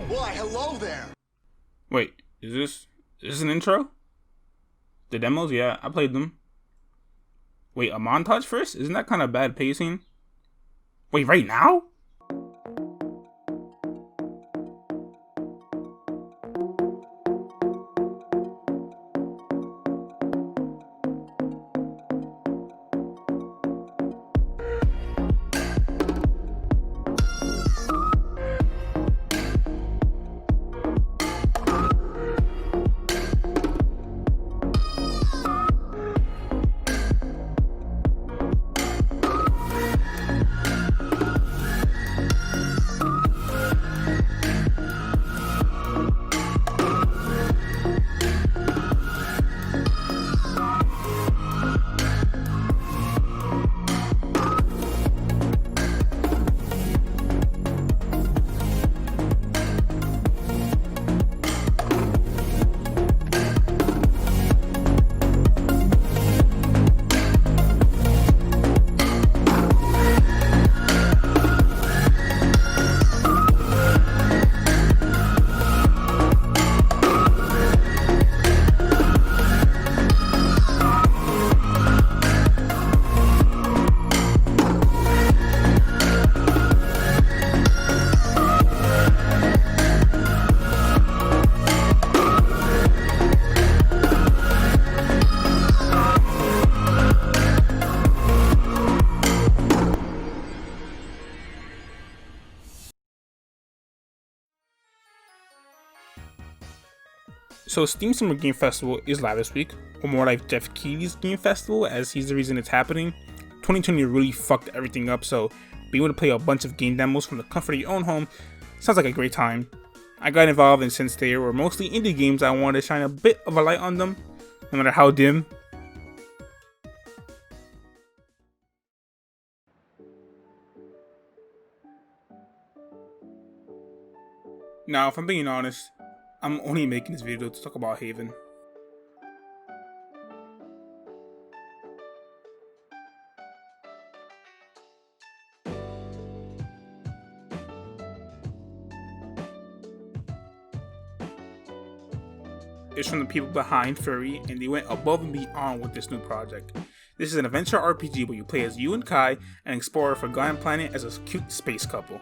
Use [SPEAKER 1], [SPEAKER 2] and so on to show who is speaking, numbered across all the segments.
[SPEAKER 1] Why, hello there.
[SPEAKER 2] Wait, is this an intro? The demos? Yeah, I played them. Wait, a montage first? Isn't that kind of bad pacing? Wait, right now? So Steam Summer Game Festival is live this week, or more like Geoff Keighley's Game Festival, as he's the reason it's happening. 2020 really fucked everything up, so being able to play a bunch of game demos from the comfort of your own home sounds like a great time. I got involved, and since they were mostly indie games, I wanted to shine a bit of a light on them, no matter how dim. Now, if I'm being honest, I'm only making this video to talk about Haven. It's from the people behind Furry, and they went above and beyond with this new project. This is an adventure RPG where you play as you and Kai, an explorer of a forgotten planet as a cute space couple.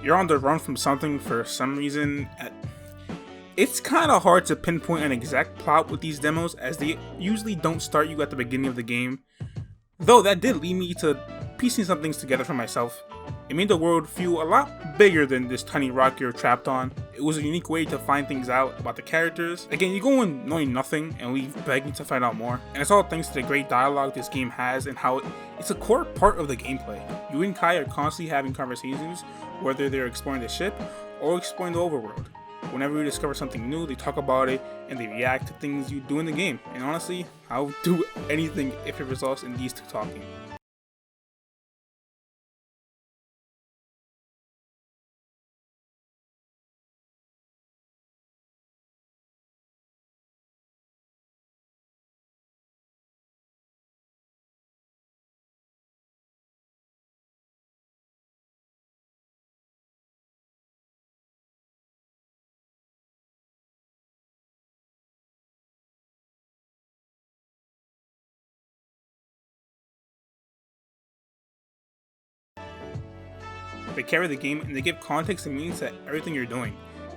[SPEAKER 2] You're on the run from something for some reason. It's kind of hard to pinpoint an exact plot with these demos, as they usually don't start you at the beginning of the game. Though that did lead me to piecing some things together for myself. It made the world feel a lot bigger than this tiny rock you're trapped on. It was a unique way to find things out about the characters. Again, you go in knowing nothing and leave begging to find out more. And it's all thanks to the great dialogue this game has and how it's a core part of the gameplay. You and Kai are constantly having conversations, whether they're exploring the ship or exploring the overworld. Whenever you discover something new, they talk about it and they react to things you do in the game. And honestly, I'll do anything if it results in these two talking. They carry the game and they give context and meaning to everything you're doing.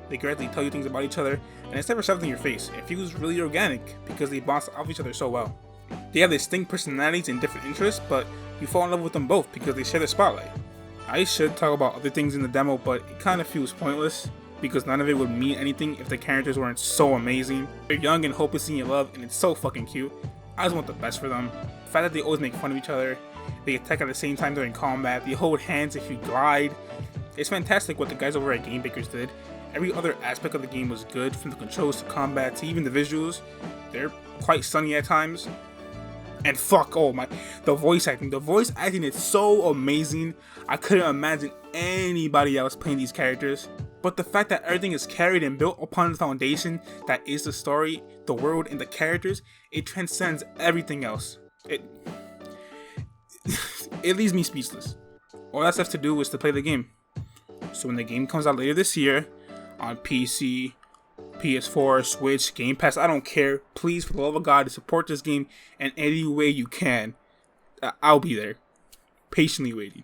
[SPEAKER 2] They correctly tell you things about each other, and it's never shoved in your face. It feels really organic because they bounce off each other so well. They have distinct personalities and different interests, but you fall in love with them both because they share the spotlight. I should talk about other things in the demo, but it kind of feels pointless because none of it would mean anything if the characters weren't so amazing. They're young and hopelessly in love, and it's so fucking cute. I just want the best for them. The fact that they always make fun of each other, they attack at the same time during combat, they hold hands if you glide. It's fantastic what the guys over at Game Bakers did. Every other aspect of the game was good, from the controls to combat to even the visuals. They're quite stunning at times. And fuck, oh my, the voice acting is so amazing. I couldn't imagine anybody else playing these characters. But the fact that everything is carried and built upon the foundation that is the story, the world, and the characters, it transcends everything else. It leaves me speechless. All that's left to do is to play the game. So when the game comes out later this year, on PC, PS4, Switch, Game Pass. I don't care. Please, for the love of God, support this game in any way you can. I'll be there, patiently waiting.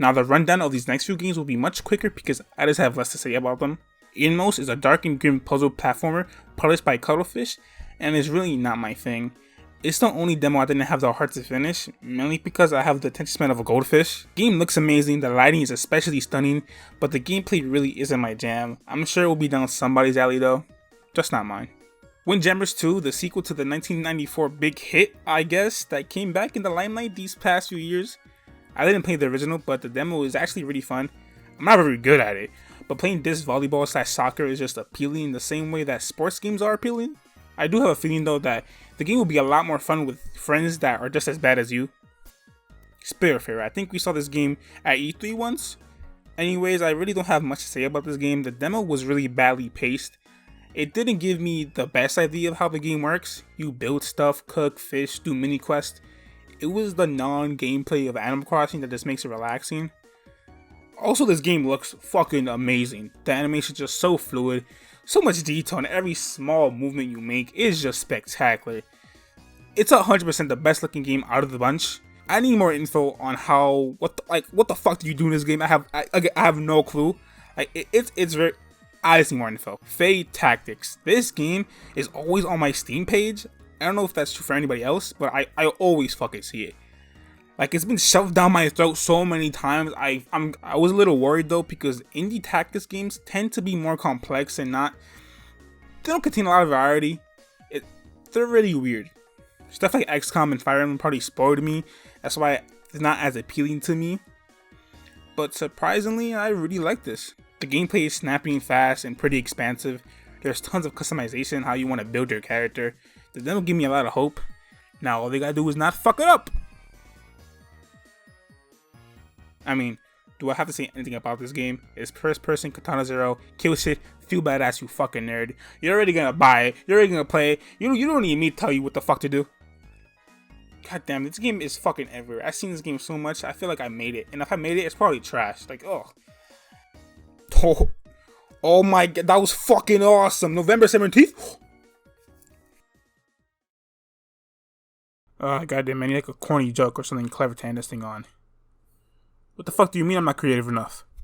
[SPEAKER 2] Now, the rundown of these next few games will be much quicker because I just have less to say about them. Inmost is a dark and grim puzzle platformer published by Cuttlefish, and is really not my thing. It's the only demo I didn't have the heart to finish, mainly because I have the attention span of a goldfish. Game looks amazing, the lighting is especially stunning, but the gameplay really isn't my jam. I'm sure it will be down somebody's alley though, just not mine. Windjammers 2, the sequel to the 1994 big hit, I guess, that came back in the limelight these past few years. I didn't play the original, but the demo is actually really fun. I'm not very good at it, but playing disc volleyball / soccer is just appealing in the same way that sports games are appealing. I do have a feeling though that the game will be a lot more fun with friends that are just as bad as you. Spirit Fair, I think we saw this game at E3 once. Anyways, I really don't have much to say about this game. The demo was really badly paced. It didn't give me the best idea of how the game works. You build stuff, cook, fish, do mini quests. It was the non-gameplay of Animal Crossing that just makes it relaxing. Also, this game looks fucking amazing. The animation is just so fluid, so much detail, and every small movement you make is just spectacular. It's 100% the best looking game out of the bunch. I need more info on how, what the fuck do you do in this game? I have no clue. It's very, I just need more info. Fade Tactics. This game is always on my Steam page. I don't know if that's true for anybody else, but I always fucking see it. Like, it's been shoved down my throat so many times. I was a little worried though, because indie tactics games tend to be more complex and they don't contain a lot of variety. They're really weird. Stuff like XCOM and Fire Emblem probably spoiled me. That's why it's not as appealing to me. But surprisingly, I really like this. The gameplay is snappy and fast and pretty expansive. There's tons of customization how you want to build your character. The demo give me a lot of hope. Now all they gotta do is not fuck it up. I mean, do I have to say anything about this game? It's first person, Katana Zero, kill shit, feel badass, you fucking nerd. You're already gonna buy it, you're already gonna play it. You don't need me to tell you what the fuck to do. God damn, this game is fucking everywhere. I've seen this game so much, I feel like I made it. And if I made it, it's probably trash. Like, oh. Oh my god, that was fucking awesome. November 17th. Goddamn, man, you like a corny joke or something clever to end this thing on. What the fuck do you mean I'm not creative enough?